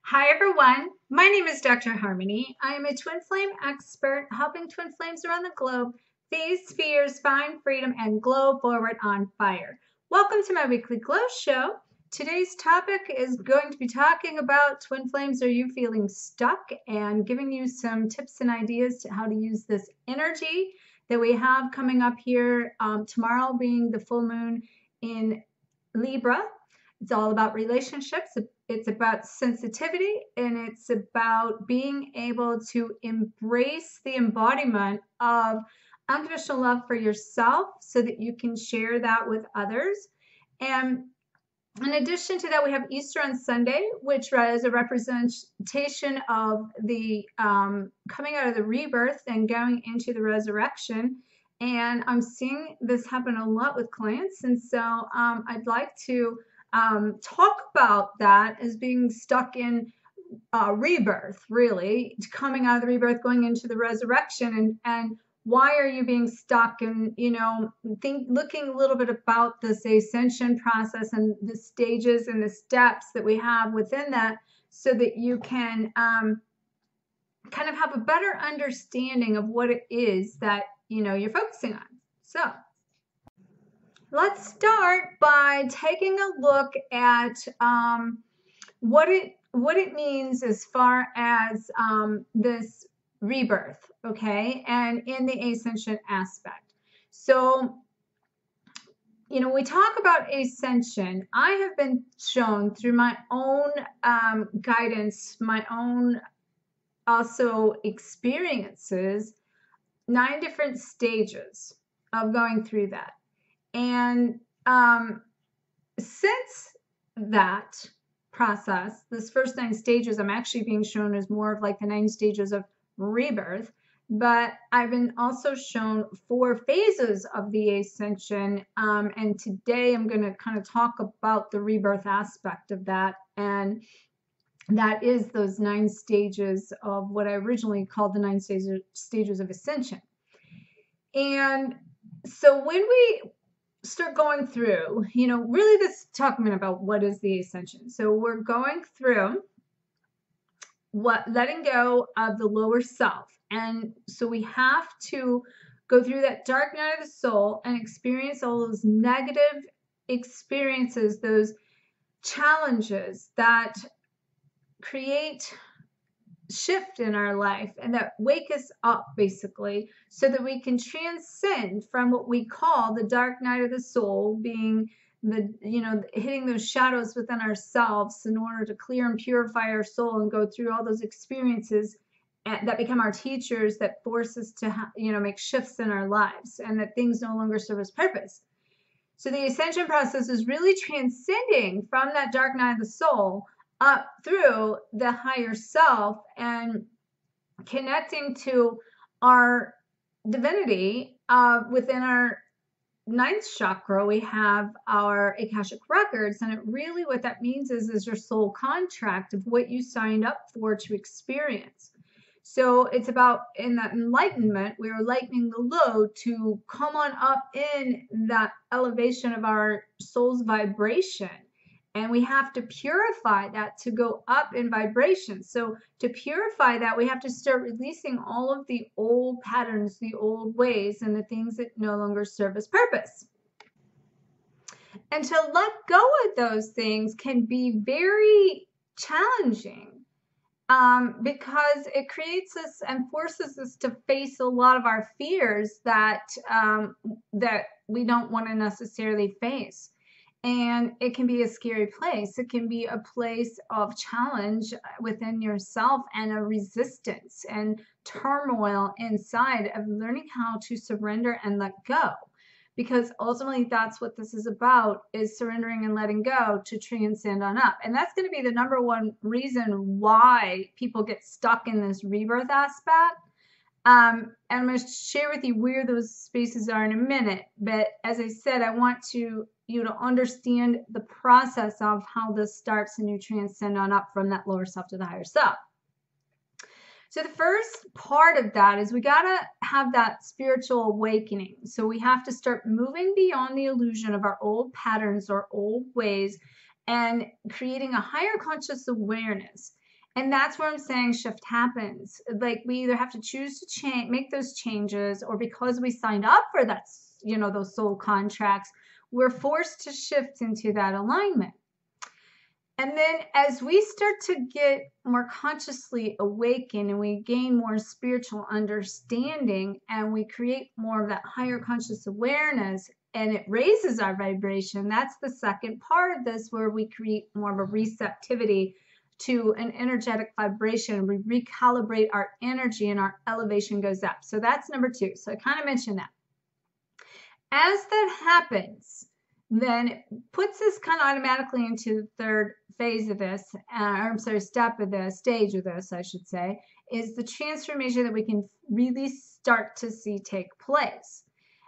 Hi everyone, my name is Dr. Harmony. I am a twin flame expert helping twin flames around the globe phase spheres, find freedom, and glow forward on fire. Welcome to my weekly glow show. Today's topic is going to be talking about twin flames. Are you feeling stuck? And giving you some tips and ideas to how to use this energy that we have coming up here tomorrow being the full moon in Libra. It's all about relationships. It's about sensitivity, and it's about being able to embrace the embodiment of unconditional love for yourself so that you can share that with others. And in addition to that, we have Easter on Sunday, which is a representation of the coming out of the rebirth and going into the resurrection. And I'm seeing this happen a lot with clients. And so I'd like to talk about that as being stuck in rebirth, really, coming out of the rebirth, going into the resurrection, and why are you being stuck, and looking a little bit about this ascension process and the stages and the steps that we have within that, so that you can kind of have a better understanding of what it is that you're focusing on. So let's start by taking a look at what it means as far as this rebirth, okay, and in the ascension aspect. So, we talk about ascension. I have been shown through my own guidance, my own also experiences, 9 different stages of going through that. And since that process, this first 9 stages, I'm actually being shown as more of like the 9 stages of rebirth, but I've been also shown 4 phases of the ascension. And today I'm going to kind of talk about the rebirth aspect of that. And that is those 9 stages of what I originally called the 9 stages of ascension. And so when we start going through, really this talking about what is the ascension. So we're going through letting go of the lower self. And so we have to go through that dark night of the soul and experience all those negative experiences, those challenges that create shift in our life and that wake us up, basically, so that we can transcend from what we call the dark night of the soul, being the hitting those shadows within ourselves in order to clear and purify our soul and go through all those experiences that become our teachers, that force us to make shifts in our lives, and that things no longer serve us purpose. So the ascension process is really transcending from that dark night of the soul up through the higher self and connecting to our divinity. Within our 9th chakra, we have our Akashic records, and it really, what that means is your soul contract of what you signed up for to experience. So it's about, in that enlightenment, we are lightening the load to come on up in that elevation of our soul's vibration. And we have to purify that to go up in vibration. So to purify that, we have to start releasing all of the old patterns, the old ways, and the things that no longer serve us purpose. And to let go of those things can be very challenging because it creates us and forces us to face a lot of our fears that we don't want to necessarily face. And it can be a scary place. It can be a place of challenge within yourself and a resistance and turmoil inside of learning how to surrender and let go. Because ultimately that's what this is about, is surrendering and letting go to transcend on up. And that's going to be the number one reason why people get stuck in this rebirth aspect. And I'm going to share with you where those spaces are in a minute. But as I said, I want you to understand the process of how this starts and you transcend on up from that lower self to the higher self. So the first part of that is we got to have that spiritual awakening. So we have to start moving beyond the illusion of our old patterns or old ways and creating a higher conscious awareness. And that's where I'm saying shift happens. Like we either have to choose to change, make those changes, or because we signed up for that, you know, those soul contracts, we're forced to shift into that alignment. And then as we start to get more consciously awakened and we gain more spiritual understanding and we create more of that higher conscious awareness and it raises our vibration, that's the second part of this, where we create more of a receptivity to an energetic vibration. We recalibrate our energy and our elevation goes up. So that's number 2. So I kind of mentioned that. As that happens, then it puts us kind of automatically into the third phase of this, step of this, stage of this, I should say, is the transformation that we can really start to see take place.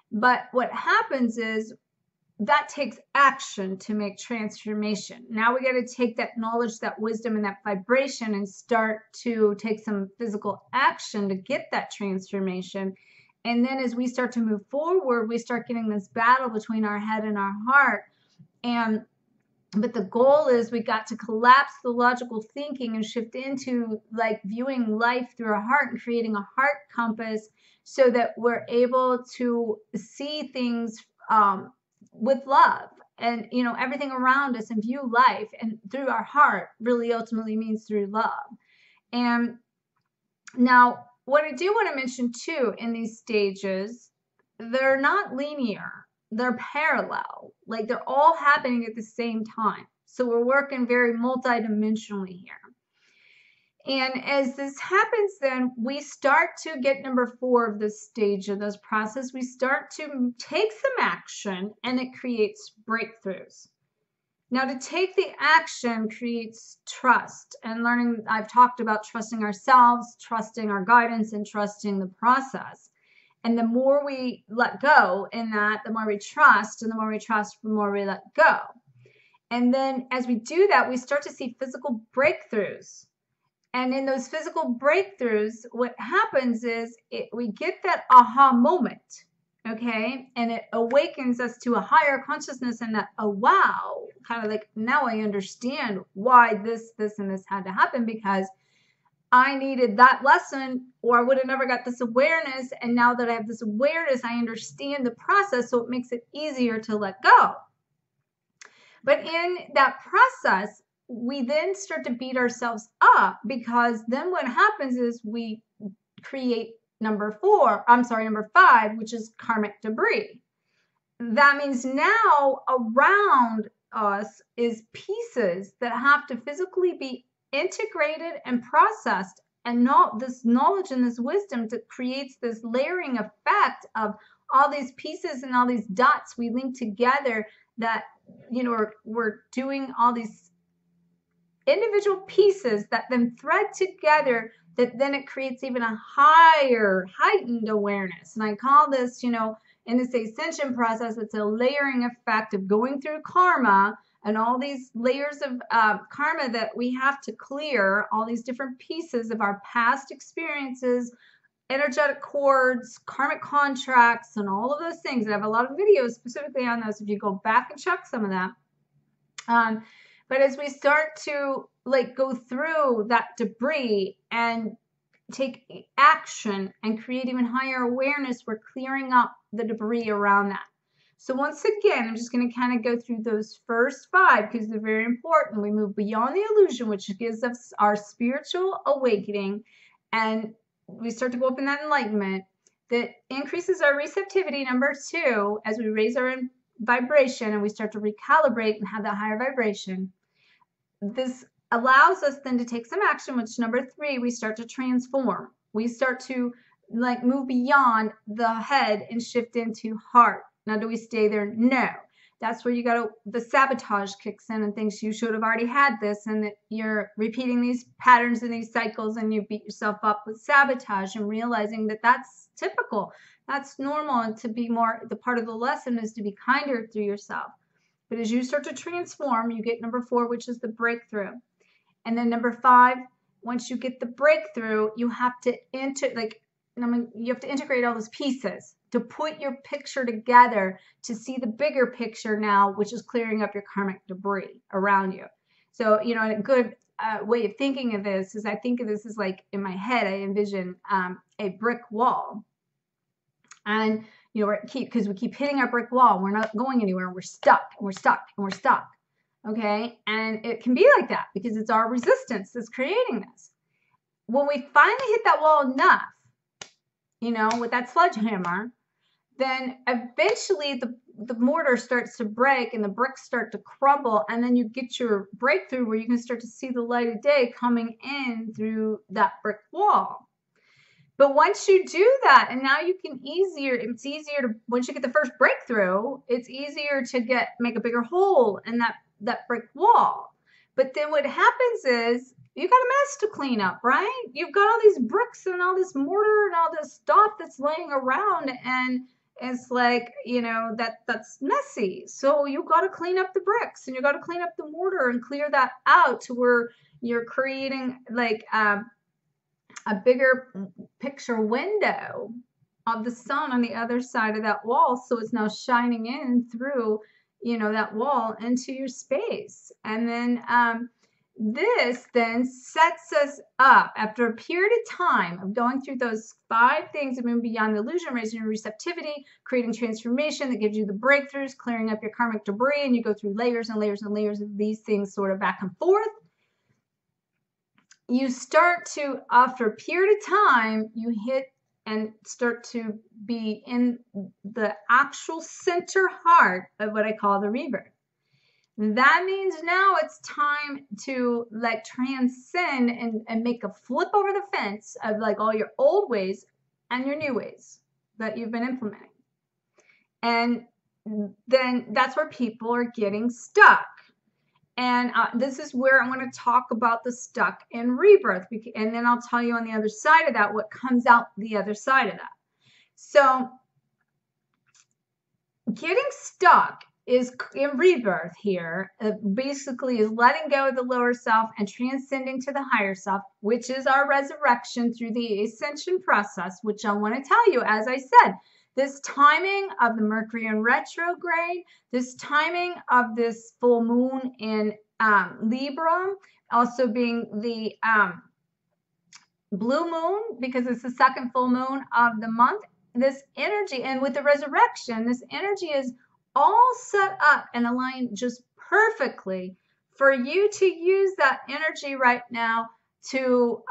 But what happens is that takes action to make transformation. Now we got to take that knowledge, that wisdom, and that vibration and start to take some physical action to get that transformation. And then as we start to move forward, we start getting this battle between our head and our heart. But the goal is we got to collapse the logical thinking and shift into like viewing life through our heart and creating a heart compass so that we're able to see things with love and, you know, everything around us, and view life and through our heart really ultimately means through love. And now, what I do want to mention too in these stages, they're not linear, they're parallel, like they're all happening at the same time. So we're working very multidimensionally here. And as this happens, then we start to get number 4 of this stage of this process. We start to take some action and it creates breakthroughs. Now, to take the action creates trust and learning. I've talked about trusting ourselves, trusting our guidance, and trusting the process. And the more we let go in that, the more we trust, and the more we trust, the more we let go. And then as we do that, we start to see physical breakthroughs. And in those physical breakthroughs, what happens is we get that aha moment. Okay, and it awakens us to a higher consciousness and that, oh, wow, kind of like now I understand why this, and this had to happen, because I needed that lesson or I would have never got this awareness. And now that I have this awareness, I understand the process. So it makes it easier to let go. But in that process, we then start to beat ourselves up, because then what happens is we create number 5, which is karmic debris. That means now around us is pieces that have to physically be integrated and processed, and not this knowledge and this wisdom that creates this layering effect of all these pieces and all these dots we link together, that, you know, we're doing all these individual pieces that then thread together, that then it creates even a higher, heightened awareness. And I call this, you know, in this ascension process, it's a layering effect of going through karma and all these layers of karma that we have to clear, all these different pieces of our past experiences, energetic cords, karmic contracts, and all of those things. I have a lot of videos specifically on those if you go back and check some of that. But as we start to like go through that debris and take action and create even higher awareness, we're clearing up the debris around that. So once again, I'm just going to kind of go through those first 5 because they're very important. We move beyond the illusion, which gives us our spiritual awakening, and we start to go up in that enlightenment that increases our receptivity, number 2, as we raise our vibration and we start to recalibrate and have that higher vibration. This allows us then to take some action, which number 3, we start to transform. We start to like move beyond the head and shift into heart. Now, do we stay there? No. That's where the sabotage kicks in and thinks you should have already had this, and that you're repeating these patterns and these cycles, and you beat yourself up with sabotage, and realizing that that's typical. That's normal, and to be more, the part of the lesson is to be kinder to yourself. But as you start to transform, you get number 4, which is the breakthrough. And then number 5, once you get the breakthrough, you have to you have to integrate all those pieces to put your picture together to see the bigger picture now, which is clearing up your karmic debris around you. So, you know, a good way of thinking of this is I think of this as like in my head, I envision a brick wall. And, you know, because we keep hitting our brick wall. We're not going anywhere. We're stuck and we're stuck and we're stuck. Okay. And it can be like that because it's our resistance that's creating this. When we finally hit that wall enough, you know, with that sledgehammer, then eventually the mortar starts to break and the bricks start to crumble, and then you get your breakthrough where you can start to see the light of day coming in through that brick wall. But once you do that, and now you can it's easier to, once you get the first breakthrough, it's easier to make a bigger hole in that brick wall. But then what happens is you got a mess to clean up, right? You've got all these bricks and all this mortar and all this stuff that's laying around, and it's like, you know, that's messy. So you got to clean up the bricks and you got to clean up the mortar and clear that out to where you're creating like a bigger picture window of the sun on the other side of that wall. So it's now shining in through, you know, that wall into your space. And then this then sets us up after a period of time of going through those 5 things of moving beyond the illusion, raising your receptivity, creating transformation that gives you the breakthroughs, clearing up your karmic debris, and you go through layers and layers and layers of these things sort of back and forth. You start to, after a period of time, you hit and start to be in the actual center heart of what I call the rebirth. That means now it's time to like transcend and make a flip over the fence of like all your old ways and your new ways that you've been implementing. And then that's where people are getting stuck. And this is where I'm going to talk about the stuck and rebirth. And then I'll tell you on the other side of that what comes out the other side of that. So getting stuck is in rebirth here, basically is letting go of the lower self and transcending to the higher self, which is our resurrection through the ascension process, which I want to tell you, as I said, this timing of the Mercury in retrograde, this timing of this full moon in Libra, also being the blue moon, because it's the second full moon of the month, this energy, and with the resurrection, this energy is all set up and aligned just perfectly for you to use that energy right now to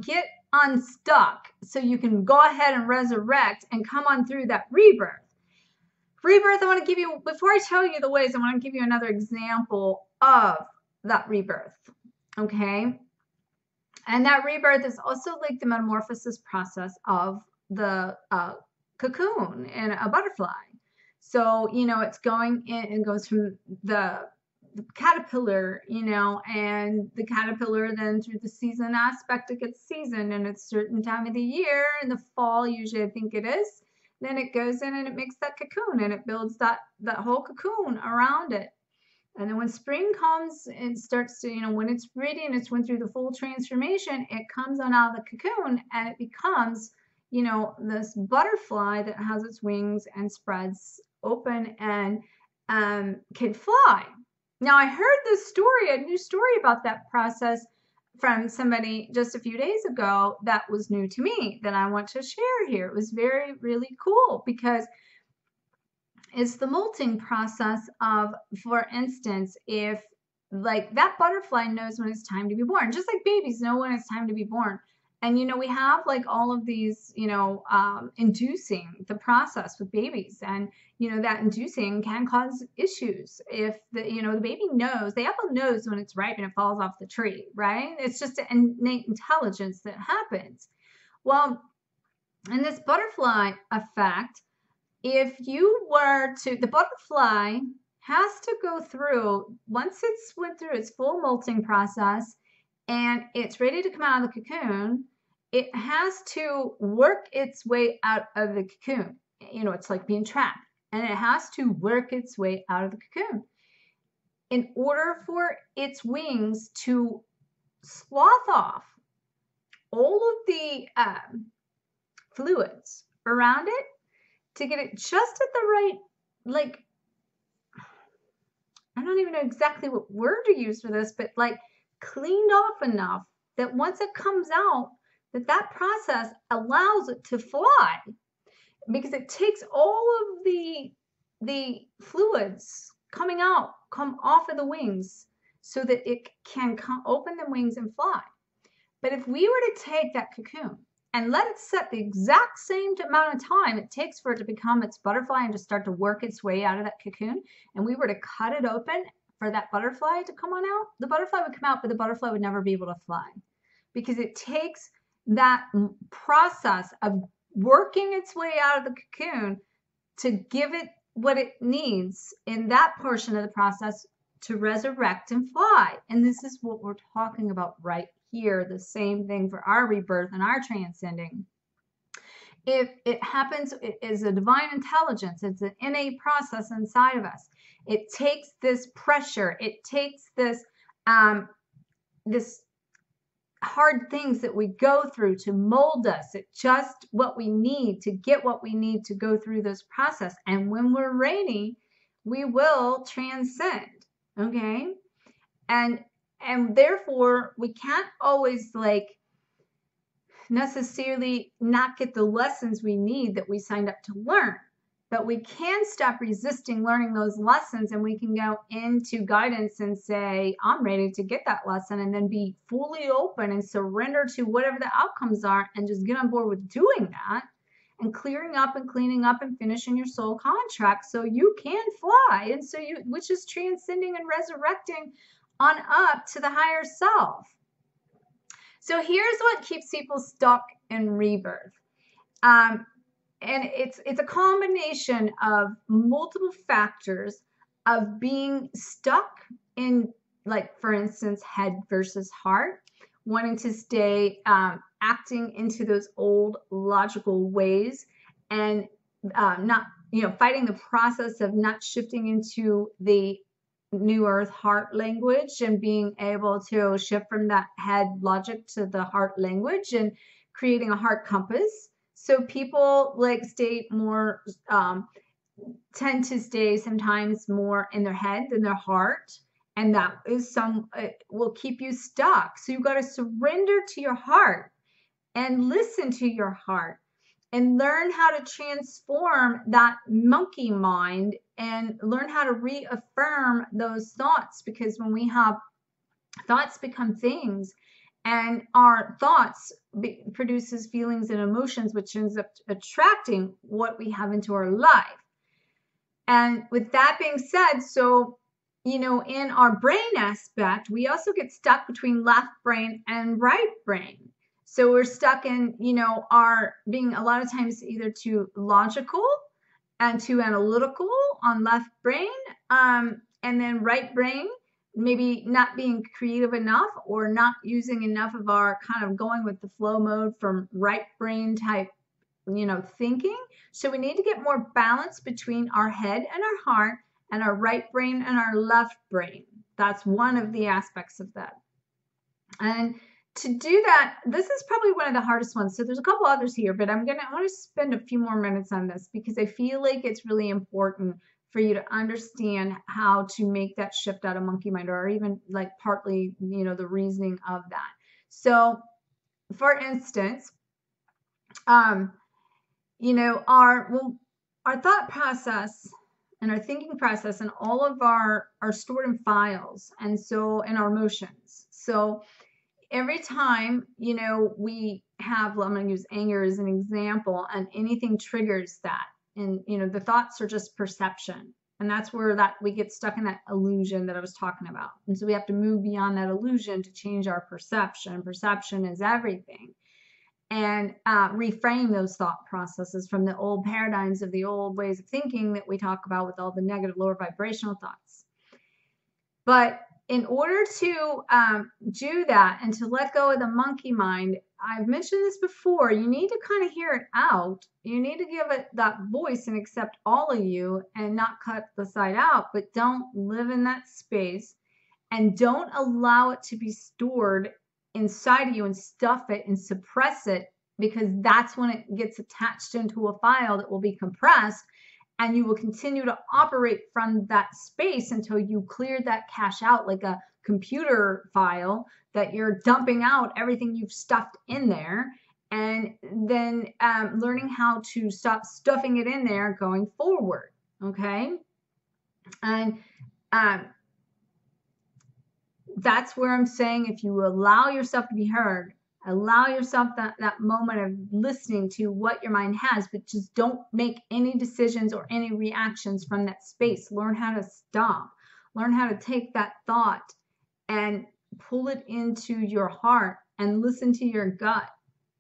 get unstuck so you can go ahead and resurrect and come on through that rebirth. Rebirth, I want to give you, before I tell you the ways, I want to give you another example of that rebirth, okay? And that rebirth is also like the metamorphosis process of the cocoon in a butterfly. So, you know, it's going in and goes from the caterpillar, you know, and the caterpillar then through the season aspect, it gets seasoned and it's a certain time of the year, in the fall usually, I think it is. Then it goes in and it makes that cocoon and it builds that whole cocoon around it. And then when spring comes and starts to, you know, when it's ready and it's went through the full transformation, it comes on out of the cocoon and it becomes, you know, this butterfly that has its wings and spreads open and can fly. Now, I heard this story, a new story about that process from somebody just a few days ago that was new to me that I want to share here. It was really cool because it's the molting process of, for instance, if like that butterfly knows when it's time to be born, just like babies know when it's time to be born. And, you know, we have like all of these, you know, inducing the process with babies, and, you know, that inducing can cause issues if the, you know, the baby knows, the apple knows when it's ripe and it falls off the tree, right? It's just an innate intelligence that happens. Well, in this butterfly effect, if you were to, the butterfly has to go through, once it's went through its full molting process and it's ready to come out of the cocoon, it has to work its way out of the cocoon. You know, it's like being trapped, and it has to work its way out of the cocoon in order for its wings to slough off all of the fluids around it to get it just at the right, like, I don't even know exactly what word to use for this, but like cleaned off enough that once it comes out, that process allows it to fly, because it takes all of the fluids come off of the wings so that it can open the wings and fly. But if we were to take that cocoon and let it set the exact same amount of time it takes for it to become its butterfly and to start to work its way out of that cocoon, and we were to cut it open for that butterfly to come on out, the butterfly would come out, but the butterfly would never be able to fly, because it takes that process of working its way out of the cocoon to give it what it needs in that portion of the process to resurrect and fly. And this is what we're talking about right here. The same thing for our rebirth and our transcending. If it happens, it is a divine intelligence. It's an innate process inside of us. It takes this pressure. It takes this this hard things that we go through to mold us. It's just what we need to get what we need to go through this process. And when we're ready, we will transcend. Okay. And therefore we can't always necessarily not get the lessons we need that we signed up to learn, but we can stop resisting learning those lessons, and we can go into guidance and say, I'm ready to get that lesson, and then be fully open and surrender to whatever the outcomes are, and just get on board with doing that and clearing up and cleaning up and finishing your soul contract so you can fly. And so which is transcending and resurrecting on up to the higher self. So here's what keeps people stuck in rebirth. And it's a combination of multiple factors of being stuck in, for instance, head versus heart, wanting to stay acting into those old logical ways, and not, fighting the process of not shifting into the new earth heart language and being able to shift from that head logic to the heart language and creating a heart compass. So people stay more, tend to stay sometimes more in their head than their heart. And that is will keep you stuck. So you've got to surrender to your heart and listen to your heart and learn how to transform that monkey mind and learn how to reaffirm those thoughts. Because when we have thoughts become things, and our thoughts produces feelings and emotions, which ends up attracting what we have into our life. And with that being said, so, in our brain aspect, we also get stuck between left brain and right brain. So we're stuck in, our being a lot of times either too logical and too analytical on left brain, and then right brain, maybe not being creative enough or not using enough of our kind of going with the flow mode from right brain type, thinking. So we need to get more balance between our head and our heart and our right brain and our left brain. That's one of the aspects of that. And to do that, this is probably one of the hardest ones. So there's a couple others here, but I want to spend a few more minutes on this because I feel like it's really important for you to understand how to make that shift out of monkey mind, or even partly, the reasoning of that. So for instance, our thought process and our thinking process and all of our stored in files, and so in our emotions. So every time, we have, I'm going to use anger as an example, and anything triggers that. And, the thoughts are just perception. And that's where we get stuck in that illusion that I was talking about. And so we have to move beyond that illusion to change our perception. Perception is everything. And reframe those thought processes from the old paradigms of the old ways of thinking that we talk about with all the negative, lower vibrational thoughts. But in order to do that and to let go of the monkey mind, I've mentioned this before, you need to kind of hear it out. You need to give it that voice and accept all of you and not cut the side out, but don't live in that space and don't allow it to be stored inside of you and stuff it and suppress it, because that's when it gets attached into a file that will be compressed. And you will continue to operate from that space until you clear that cache out like a computer file that you're dumping out everything you've stuffed in there, and then learning how to stop stuffing it in there going forward. Okay. And that's where I'm saying, if you allow yourself to be heard, allow yourself that moment of listening to what your mind has, but just don't make any decisions or any reactions from that space. Learn how to stop. Learn how to take that thought and pull it into your heart and listen to your gut,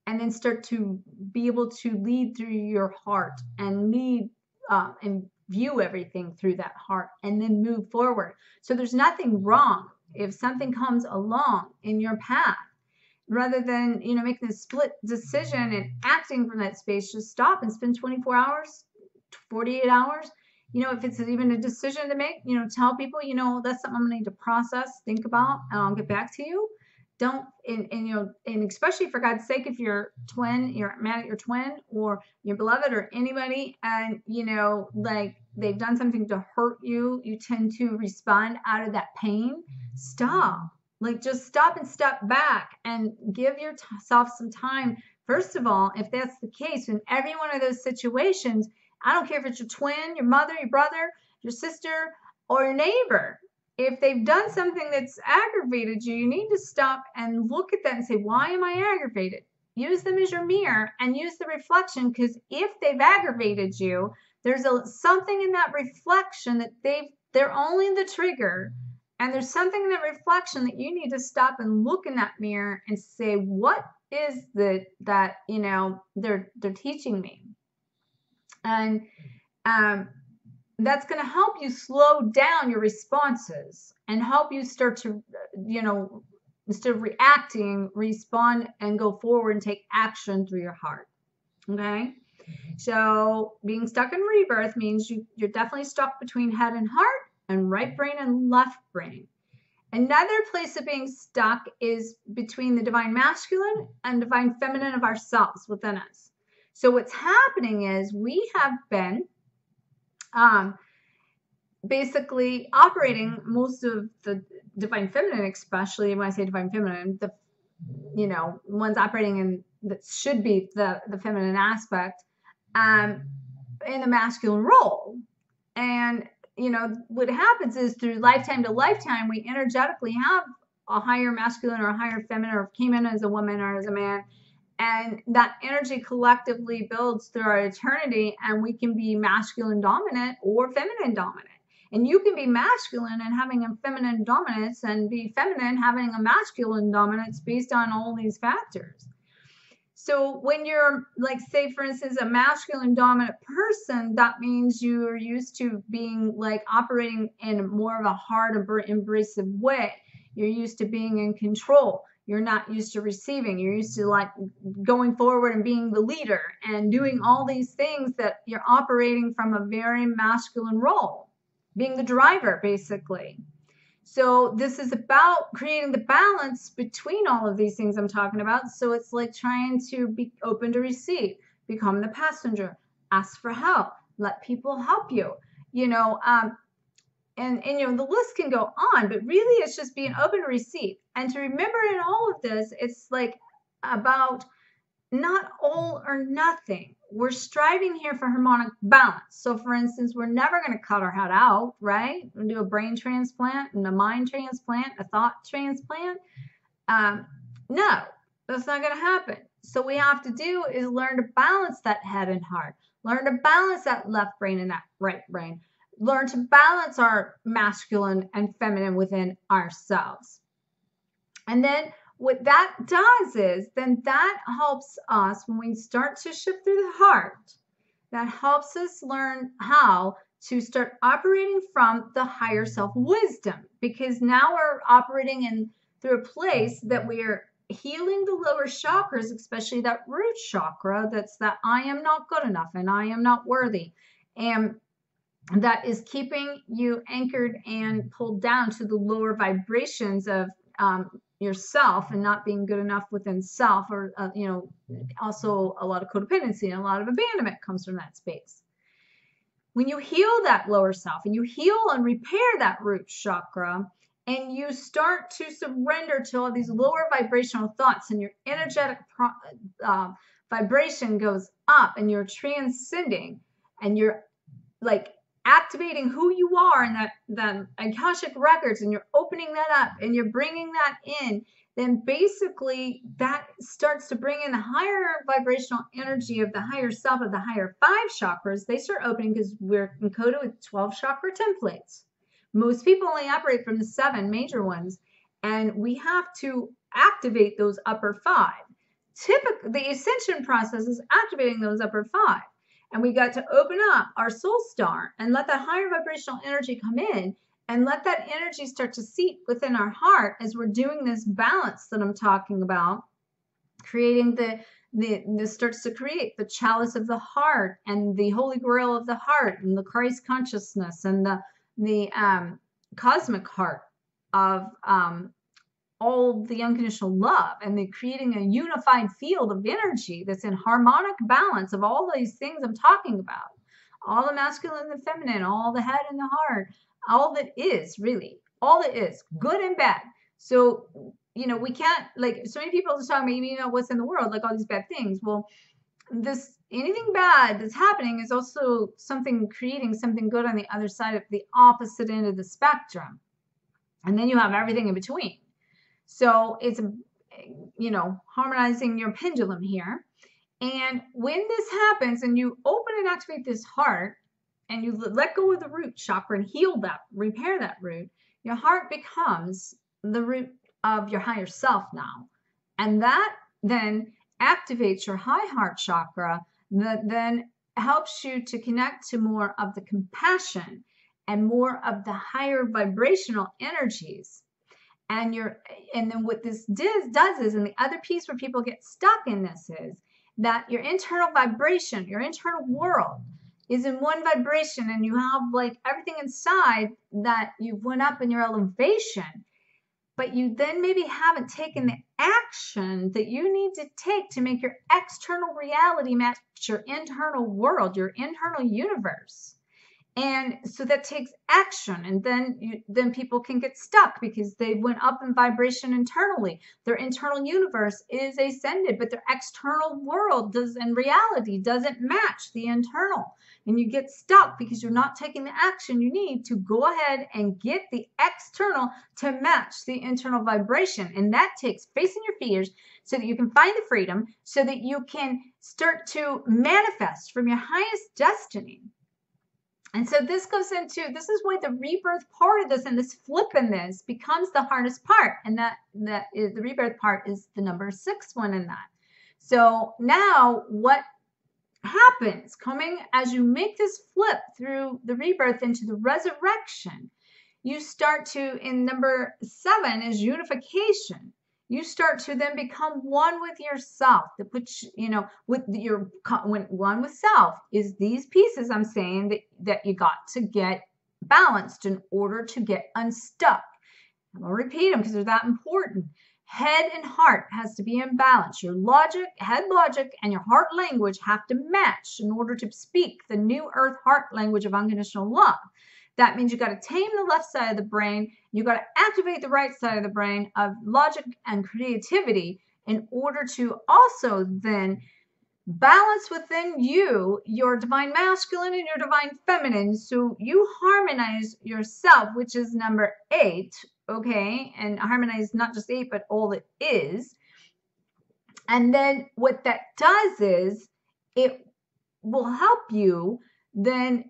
and then start to be able to lead through your heart and lead and view everything through that heart, and then move forward. So there's nothing wrong if something comes along in your path. Rather than, you know, making a split decision and acting from that space, just stop and spend 24 hours, 48 hours. You know, if it's even a decision to make, you know, tell people, you know, that's something I'm gonna need to process, think about, and I'll get back to you. Don't, and you know, and especially for God's sake, if you're twin, you're mad at your twin or your beloved or anybody, and you know, like they've done something to hurt you, you tend to respond out of that pain. Stop. Like, just stop and step back and give yourself some time. First of all, if that's the case, in every one of those situations, I don't care if it's your twin, your mother, your brother, your sister, or your neighbor, if they've done something that's aggravated you, you need to stop and look at that and say, why am I aggravated? Use them as your mirror and use the reflection, because if they've aggravated you, there's something in that reflection that they're only the trigger. And there's something in that reflection that you need to stop and look in that mirror and say, what is that you know, they're teaching me? And that's going to help you slow down your responses and help you start to, you know, instead of reacting, respond and go forward and take action through your heart. Okay. So being stuck in rebirth means you're definitely stuck between head and heart, and right brain and left brain. Another place of being stuck is between the divine masculine and divine feminine of ourselves within us. So what's happening is we have been basically operating most of the divine feminine, especially when I say divine feminine, the, you know, ones operating in that should be the feminine aspect, in the masculine role. And you know, what happens is through lifetime to lifetime, we energetically have a higher masculine or a higher feminine, or came in as a woman or as a man. And that energy collectively builds through our eternity, and we can be masculine dominant or feminine dominant. And you can be masculine and having a feminine dominance, and be feminine having a masculine dominance based on all these factors. So when you're, like, say, for instance, a masculine dominant person, that means you're used to being like operating in more of a hard, embracive way. You're used to being in control. You're not used to receiving. You're used to like going forward and being the leader and doing all these things that you're operating from a very masculine role, being the driver, basically. So this is about creating the balance between all of these things I'm talking about. So it's like trying to be open to receive, become the passenger, ask for help, let people help you, you know, and you know, the list can go on, but really it's just being open to receive. And to remember in all of this, it's like about not all or nothing. We're striving here for harmonic balance. So for instance, we're never going to cut our head out, right? We'll do a brain transplant and a mind transplant, a thought transplant. No, that's not going to happen. So what we have to do is learn to balance that head and heart, learn to balance that left brain and that right brain, learn to balance our masculine and feminine within ourselves. And then what that does is, then that helps us when we start to shift through the heart, that helps us learn how to start operating from the higher self wisdom, because now we're operating in through a place that we're healing the lower chakras, especially that root chakra. That's that I am not good enough and I am not worthy. And that is keeping you anchored and pulled down to the lower vibrations of yourself, and not being good enough within self, or you know, also a lot of codependency and a lot of abandonment comes from that space. When you heal that lower self and you heal and repair that root chakra, and you start to surrender to all these lower vibrational thoughts, and your energetic vibration goes up, and you're transcending, and you're like activating who you are in that Akashic records, and you're opening that up and you're bringing that in, then basically that starts to bring in the higher vibrational energy of the higher self, of the higher 5 chakras. They start opening because we're encoded with 12 chakra templates. Most people only operate from the 7 major ones, and we have to activate those upper 5. Typically, the ascension process is activating those upper 5. And we got to open up our soul star and let that higher vibrational energy come in, and let that energy start to seep within our heart as we're doing this balance that I'm talking about, creating this starts to create the chalice of the heart and the holy grail of the heart and the Christ consciousness and the cosmic heart of all the unconditional love, and they're creating a unified field of energy that's in harmonic balance of all these things I'm talking about, all the masculine and the feminine, all the head and the heart, all that is, really, all that is, good and bad. So, you know, we can't, like, so many people just talk about, you know, what's in the world, like all these bad things. Well, anything bad that's happening is also something creating something good on the other side of the opposite end of the spectrum. And then you have everything in between. So it's, you know, harmonizing your pendulum here. And when this happens and you open and activate this heart and you let go of the root chakra and heal that, repair that root, your heart becomes the root of your higher self now. And that then activates your high heart chakra, that then helps you to connect to more of the compassion and more of the higher vibrational energies. And then what this does is, and the other piece where people get stuck in this is that your internal vibration, your internal world is in one vibration, and you have like everything inside that you've went up in your elevation, but you then maybe haven't taken the action that you need to take to make your external reality match your internal world, your internal universe. And so that takes action, and then people can get stuck because they went up in vibration internally. Their internal universe is ascended, but their external world and reality doesn't match the internal. And you get stuck because you're not taking the action you need to go ahead and get the external to match the internal vibration. And that takes facing your fears so that you can find the freedom, so that you can start to manifest from your highest destiny. And so this is why the rebirth part of this and this flip in this becomes the hardest part. And that is the rebirth part is the number 6 one in that. So now what happens coming as you make this flip through the rebirth into the resurrection, you start to, in number 7 is unification. You start to then become one with yourself. That puts, you know, with your one with self is these pieces I'm saying that you got to get balanced in order to get unstuck. I'm gonna repeat them because they're that important. Head and heart has to be in balance. Your head logic, and your heart language have to match in order to speak the new earth heart language of unconditional love. That means you got to tame the left side of the brain. You got to activate the right side of the brain of logic and creativity in order to also then balance within you your divine masculine and your divine feminine. So you harmonize yourself, which is number 8, okay? And harmonize not just 8, but all it is. And then what that does is it will help you then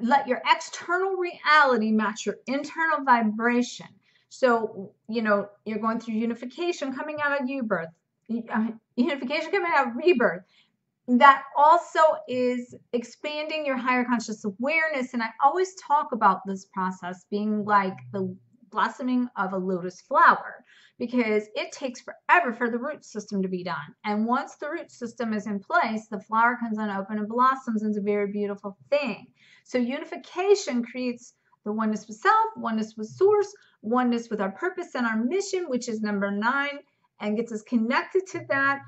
let your external reality match your internal vibration. So, you know, you're going through unification coming out of unification coming out of rebirth. That also is expanding your higher conscious awareness. And I always talk about this process being like the blossoming of a lotus flower, because it takes forever for the root system to be done. And once the root system is in place, the flower comes on open and blossoms into a very beautiful thing. So unification creates the oneness with self, oneness with source, oneness with our purpose and our mission, which is number 9, and gets us connected to that.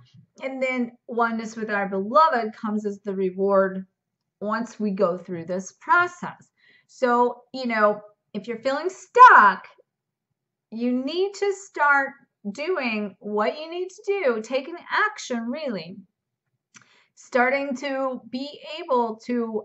And then oneness with our beloved comes as the reward once we go through this process. So, you know, if you're feeling stuck, you need to start doing what you need to do, taking action, really. Starting to be able to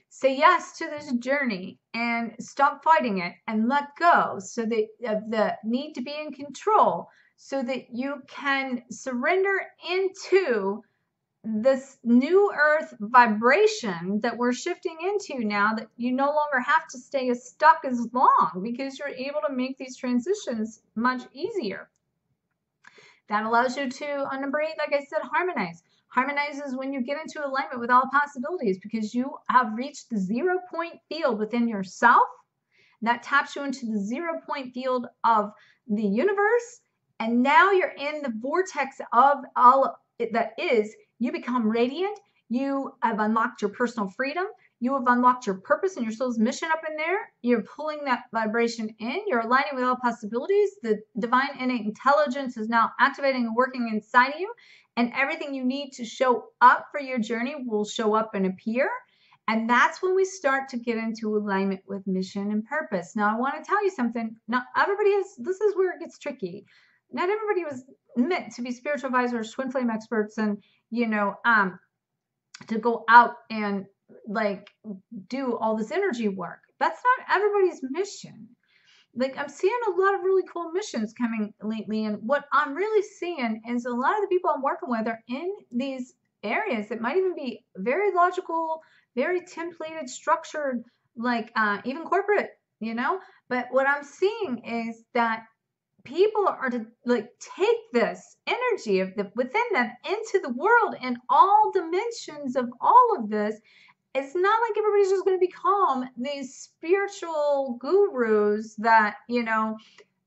say yes to this journey and stop fighting it and let go so that of the need to be in control, so that you can surrender into this new earth vibration that we're shifting into now, that you no longer have to stay as stuck as long because you're able to make these transitions much easier. That allows you to, number 8, like I said, harmonize. Harmonize is when you get into alignment with all possibilities because you have reached the 0 point field within yourself. That taps you into the 0 point field of the universe. And now you're in the vortex of all that is. You become radiant. You have unlocked your personal freedom. You have unlocked your purpose and your soul's mission up in there. You're pulling that vibration in. You're aligning with all possibilities. The divine innate intelligence is now activating and working inside of you. And everything you need to show up for your journey will show up and appear. And that's when we start to get into alignment with mission and purpose. Now, I want to tell you something. Not everybody is, this is where it gets tricky. Not everybody was meant to be spiritual advisors, twin flame experts, and, you know, to go out and like do all this energy work. That's not everybody's mission. Like, I'm seeing a lot of really cool missions coming lately, and what I'm really seeing is a lot of the people I'm working with are in these areas that might even be very logical, very templated, structured, like even corporate, you know. But what I'm seeing is that people are to like take this energy of the within them into the world in all dimensions of all of this. It's not like everybody's just going to become these spiritual gurus that, you know,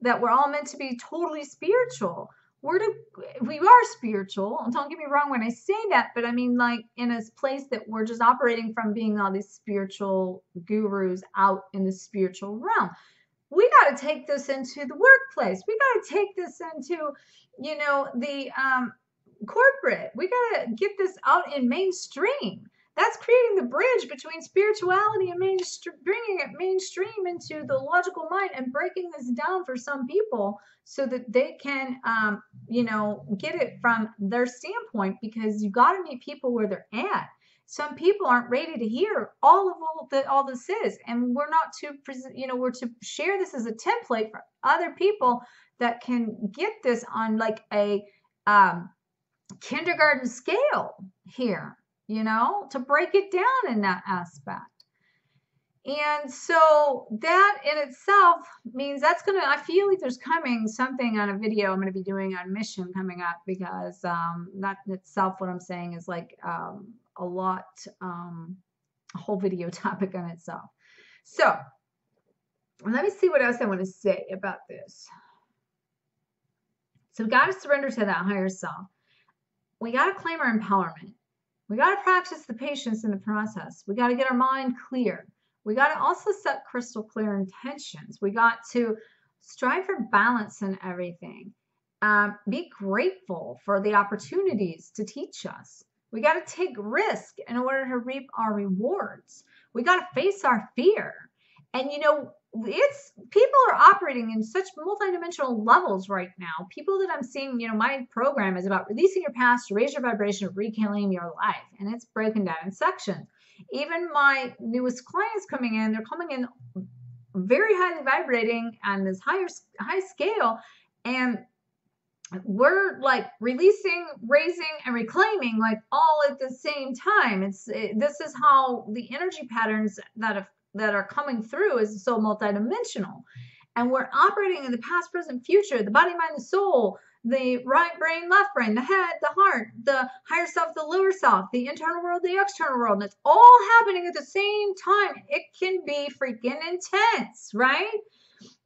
that we're all meant to be totally spiritual. We are spiritual. Don't get me wrong when I say that, but I mean, like, in a place that we're just operating from being all these spiritual gurus out in the spiritual realm. We got to take this into the workplace. We got to take this into, you know, the corporate. We got to get this out in mainstream. That's creating the bridge between spirituality and bringing it mainstream into the logical mind and breaking this down for some people so that they can, you know, get it from their standpoint, because you got to meet people where they're at. Some people aren't ready to hear all this is, and we're not to, you know, we're to share this as a template for other people that can get this on like a kindergarten scale here. You know, to break it down in that aspect. And so that in itself means that's going to, I feel like there's coming something on a video I'm going to be doing on mission coming up, because that in itself, what I'm saying is like a lot, a whole video topic on itself. So let me see what else I want to say about this. So we got to surrender to that higher self. We got to claim our empowerment. We got to practice the patience in the process. We got to get our mind clear. We got to also set crystal clear intentions. We got to strive for balance in everything. Be grateful for the opportunities to teach us. We got to take risk in order to reap our rewards. We got to face our fear. And, you know, people are operating in such multidimensional levels right now. People that I'm seeing, you know, my program is about releasing your past to raise your vibration, reclaim your life. And it's broken down in sections. Even my newest clients coming in, they're coming in very highly vibrating on this high scale. And we're like releasing, raising, and reclaiming like all at the same time. This is how the energy patterns that are coming through is so multidimensional. And we're operating in the past, present, future, the body, mind, the soul, the right brain, left brain, the head, the heart, the higher self, the lower self, the internal world, the external world. And it's all happening at the same time. It can be freaking intense, right?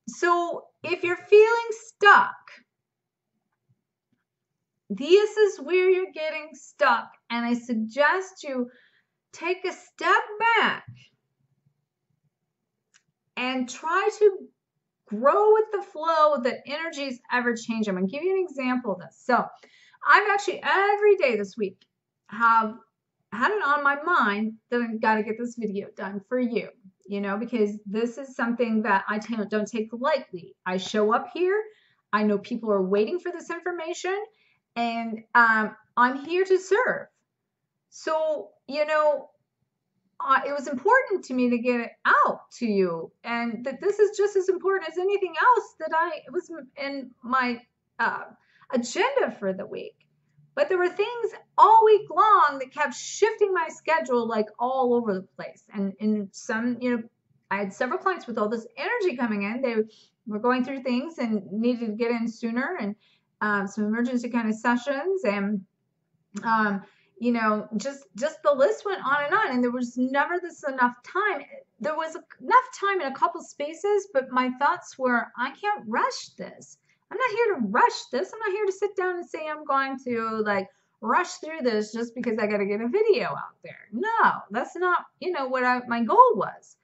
So if you're feeling stuck, this is where you're getting stuck. And I suggest you take a step back and try to grow with the flow that energy is ever changing. I'm going to give you an example of this. So I've actually every day this week have had it on my mind that I've got to get this video done for you. you know, because this is something that I don't take lightly. I show up here. I know people are waiting for this information, and I'm here to serve. So, you know, it was important to me to get it out to you, and that this is just as important as anything else that was in my uh, agenda for the week. But there were things all week long that kept shifting my schedule like all over the place. And in some, you know, I had several clients with all this energy coming in. They were going through things and needed to get in sooner, and some emergency kind of sessions, and you know, just the list went on, and there was never enough time. There was enough time in a couple spaces, but my thoughts were, I can't rush this. I'm not here to rush this. I'm not here to sit down and say I'm going to like rush through this just because I got to get a video out there. No, that's not, you know, what my goal was.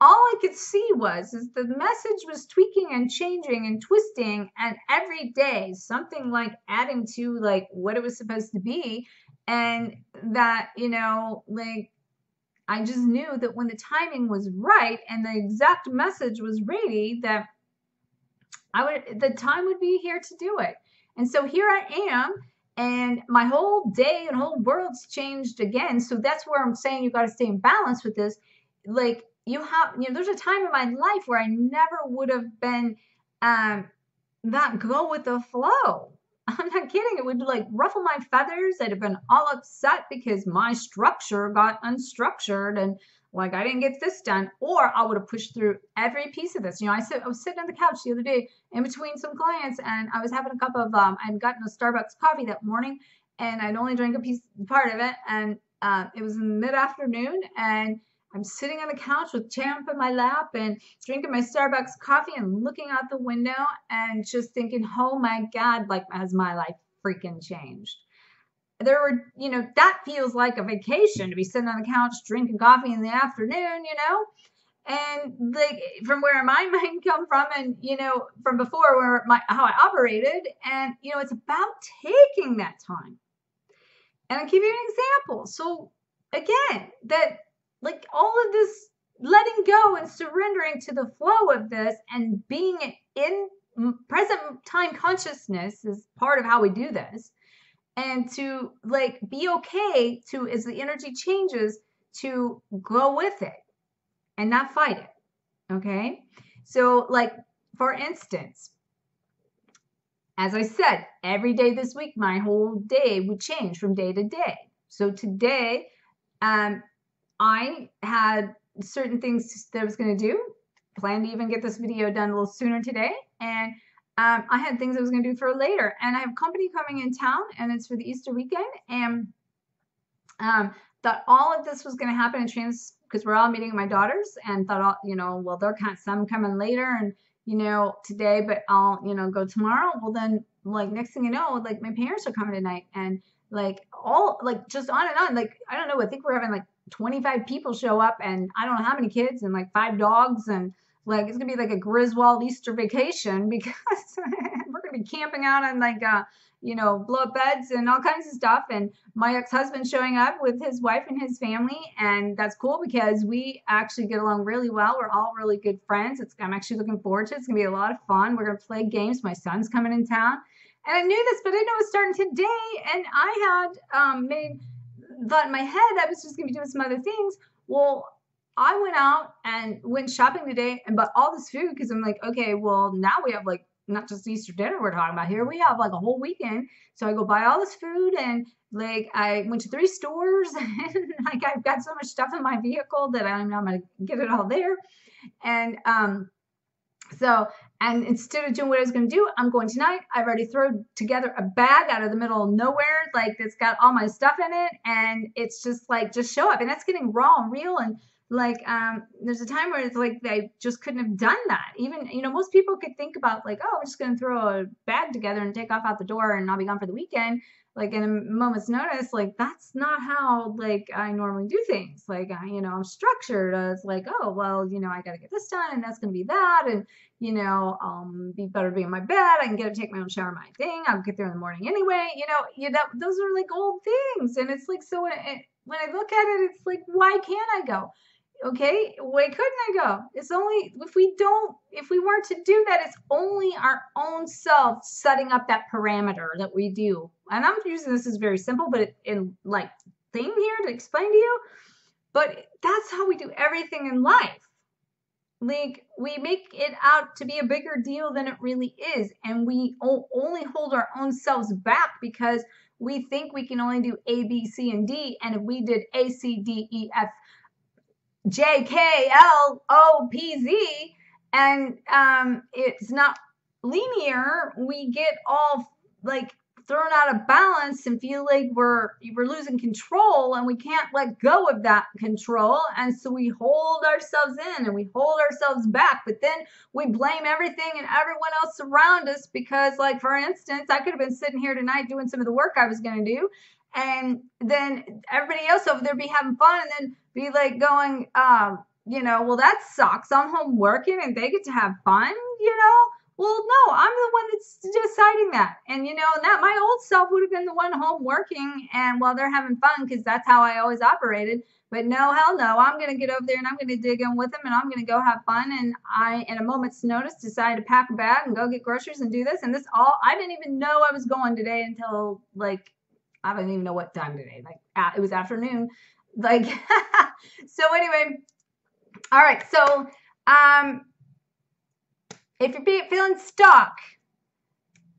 All I could see is the message was tweaking and changing and twisting, and every day something like adding to like what it was supposed to be. And that, you know, like I just knew that when the timing was right and the exact message was ready, that the time would be here to do it. And so here I am, and my whole day and whole world's changed again. So that's where I'm saying you got to stay in balance with this. Like, you know, there's a time in my life where I never would have been that go with the flow. I'm not kidding. It would like ruffle my feathers. I'd have been all upset because my structure got unstructured, and like I didn't get this done, or I would have pushed through every piece of this. You know, I was sitting on the couch the other day in between some clients, and I was having a cup of I'd gotten a Starbucks coffee that morning, and I'd only drank part of it, and it was in mid-afternoon, and I'm sitting on the couch with Champ in my lap and drinking my Starbucks coffee and looking out the window and just thinking, oh my God, like, has my life freaking changed? There were, you know, that feels like a vacation to be sitting on the couch drinking coffee in the afternoon, you know? And like from where my mind come from, and, you know, from before how I operated, and, you know, it's about taking that time. And I'll give you an example. So again, that like all of this letting go and surrendering to the flow of this and being in present time consciousness is part of how we do this. And to like be okay to, as the energy changes, to go with it and not fight it. Okay. So like, for instance, as I said, every day this week, my whole day would change from day to day. So today, I had certain things that I was going to do, planned to even get this video done a little sooner today. And I had things I was going to do for later. And I have company coming in town, and it's for the Easter weekend. And thought all of this was going to happen in because we're all meeting at my daughter's, and thought, you know, well, they're some coming later, and, you know, today, but I'll, you know, go tomorrow. Well, then, like, next thing you know, like, my parents are coming tonight, and like all, like, just on and on. Like, I don't know, I think we're having like 25 people show up, and I don't know how many kids, and like 5 dogs, and like it's gonna be like a Griswold Easter vacation, because we're gonna be camping out on like you know, blow up beds and all kinds of stuff. And my ex-husband showing up with his wife and his family, and that's cool because we actually get along really well. We're all really good friends. I'm actually looking forward to it. It's gonna be a lot of fun. We're gonna play games. My son's coming in town, and I knew this, but I didn't know it was starting today. And I had thought in my head I was just going to be doing some other things. Well, I went out and went shopping today and bought all this food, because I'm like, okay, well, now we have like not just Easter dinner we're talking about here. We have like a whole weekend. So I go buy all this food, and like I went to 3 stores, and like I've got so much stuff in my vehicle that I don't know I'm going to get it all there. And and instead of doing what I was going to do, I'm going tonight. I've already thrown together a bag out of the middle of nowhere, like that's got all my stuff in it. And it's just like, just show up. And that's getting raw and real. And like, there's a time where it's like, they just couldn't have done that. Even, you know, most people could think about like, oh, we're just going to throw a bag together and take off out the door, and I'll be gone for the weekend. Like in a moment's notice. Like, that's not how like I normally do things. Like, you know, I'm structured as like, oh, well, you know, I got to get this done, and that's going to be that. And, you know, be better to be in my bed. I can get to take my own shower, my thing. I'll get there in the morning anyway. You know, those are like old things. And it's like, so when I look at it, it's like, why can't I go? Okay, why couldn't I go? It's only if we weren't to do that, it's only our own self setting up that parameter that we do. And I'm using this as very simple, but in like thing here to explain to you. But that's how we do everything in life. Like we make it out to be a bigger deal than it really is, and we only hold our own selves back because we think we can only do A, B, C, and D. And if we did A, C, D, E, F, J, K, L, O, P, Z, and it's not linear, we get all like thrown out of balance and feel like we're losing control, and we can't let go of that control, and so we hold ourselves in and we hold ourselves back. But then we blame everything and everyone else around us because, like, for instance, I could have been sitting here tonight doing some of the work I was going to do, and then everybody else over there be having fun and then be like going, well, that sucks. I'm home working and they get to have fun, Well, no, I'm the one that's deciding that. And, that my old self would have been the one home working and while they're having fun, because that's how I always operated. But no, hell no, I'm going to get over there and I'm going to dig in with them and I'm going to go have fun. And I, in a moment's notice, decided to pack a bag and go get groceries and do this. And I didn't even know I was going today until I don't even know what time today. It was afternoon. So anyway, all right. So, if you're feeling stuck,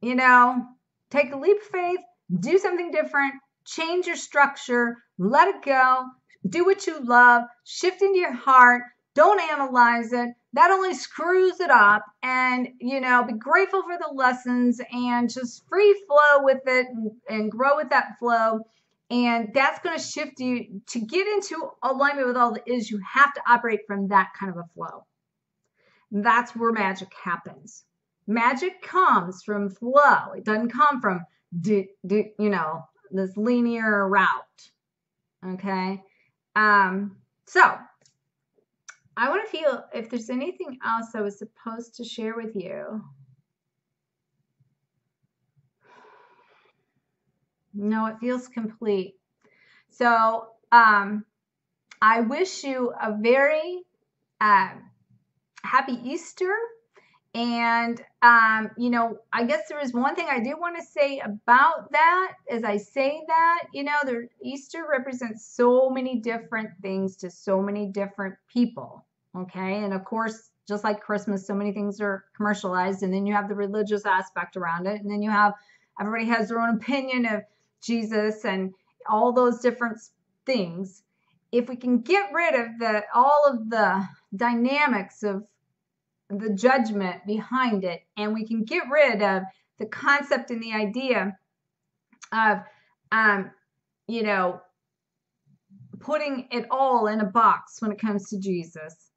take a leap of faith, do something different, change your structure, let it go, do what you love, shift into your heart, don't analyze it. That only screws it up. And, be grateful for the lessons and just free flow with it and grow with that flow. And that's going to shift you to get into alignment with all that is. You have to operate from that kind of a flow. That's where magic happens. Magic comes from flow. It doesn't come from, this linear route. Okay. So I want to feel if there's anything else I was supposed to share with you. No, it feels complete. So I wish you a very happy Easter. And, I guess there is one thing I do want to say about that. As I say that, Easter represents so many different things to so many different people. Okay. And of course, just like Christmas, so many things are commercialized, and then you have the religious aspect around it. And then everybody has their own opinion of Jesus and all those different things. If we can get rid of all of the dynamics of the judgment behind it, and we can get rid of the concept and the idea of putting it all in a box when it comes to Jesus.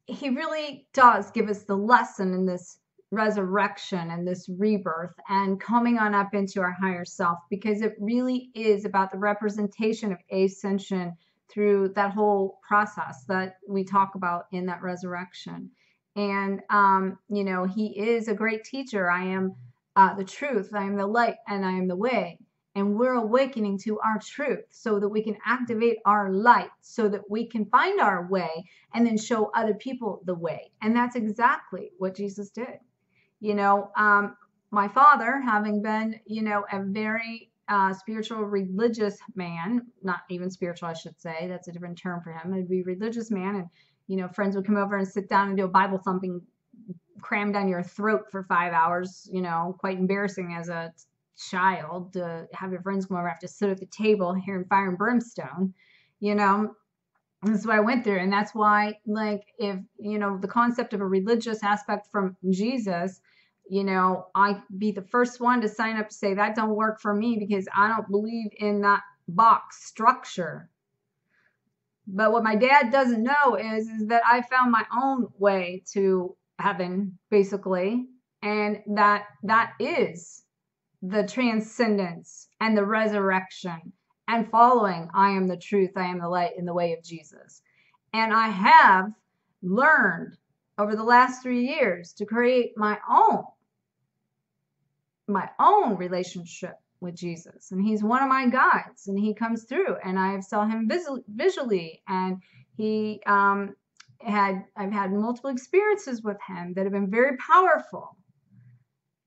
He really does give us the lesson in this resurrection and this rebirth and coming on up into our higher self, because it really is about the representation of ascension through that whole process that we talk about in that resurrection. And, he is a great teacher. I am the truth, I am the light, and I am the way. And we're awakening to our truth so that we can activate our light, so that we can find our way and then show other people the way. And that's exactly what Jesus did. My father, having been, a very spiritual, religious man, not even spiritual, I should say, that's a different term for him. It'd be religious man. And, friends would come over and sit down and do a Bible thumping, cram down your throat for 5 hours, quite embarrassing as a child to have your friends come over, have to sit at the table hearing fire and brimstone. That's what I went through. And that's why, if, the concept of a religious aspect from Jesus, I'd be the first one to sign up to say that don't work for me, because I don't believe in that box structure. But what my dad doesn't know is that I found my own way to heaven, basically. And that is the transcendence and the resurrection and following. I am the truth, I am the light, in the way of Jesus. And I have learned over the last 3 years to create my own relationship with Jesus. And he's one of my guides, and he comes through, and I saw him visually, and I've had multiple experiences with him that have been very powerful.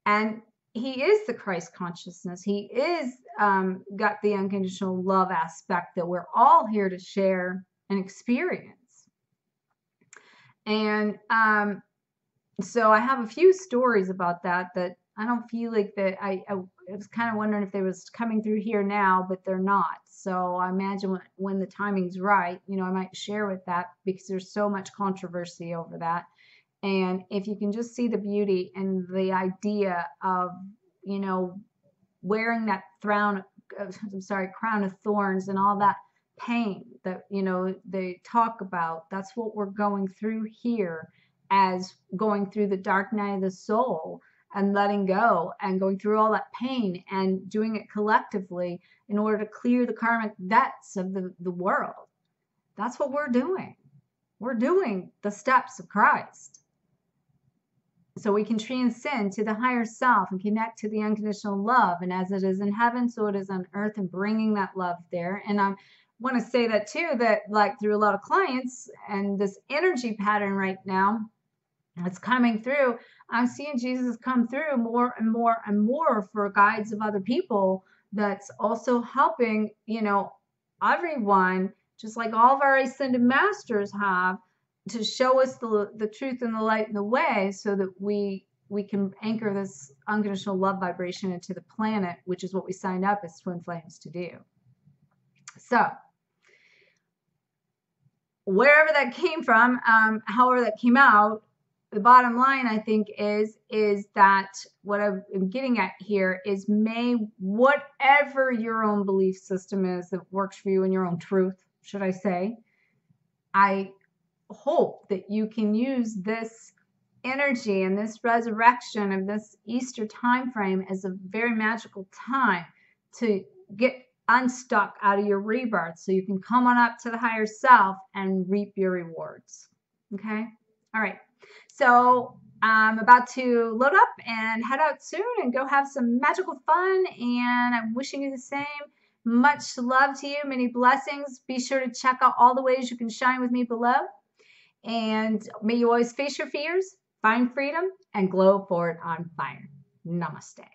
And he is the Christ consciousness. He is got the unconditional love aspect that we're all here to share and experience. And so I have a few stories about that I don't feel like that. I was kind of wondering if they was coming through here now, but they're not. So I imagine when the timing's right, you know, I might share with that, because there's so much controversy over that. And if you can just see the beauty and the idea of, you know, wearing that crown of thorns and all that pain that, you know, they talk about, that's what we're going through here, as going through the dark night of the soul and letting go and going through all that pain and doing it collectively in order to clear the karmic debts of the world. That's what we're doing. We're doing the steps of Christ, so we can transcend to the higher self and connect to the unconditional love. And as it is in heaven, so it is on earth, and bringing that love there. And I want to say that too, that like through a lot of clients and this energy pattern right now that's coming through, I'm seeing Jesus come through more and more and more for guides of other people. That's also helping, you know, everyone, just like all of our ascended masters have, to show us the truth and the light and the way, so that we can anchor this unconditional love vibration into the planet, which is what we signed up as Twin Flames to do. So wherever that came from, however that came out, the bottom line, I think, is that what I'm getting at here is, may whatever your own belief system is that works for you and your own truth, should I say, I hope that you can use this energy and this resurrection of this Easter time frame as a very magical time to get unstuck out of your rebirth, so you can come on up to the higher self and reap your rewards. Okay? All right. So I'm about to load up and head out soon and go have some magical fun, and I'm wishing you the same. Much love to you. Many blessings. Be sure to check out all the ways you can shine with me below. And may you always face your fears, find freedom, and glow forward on fire. Namaste.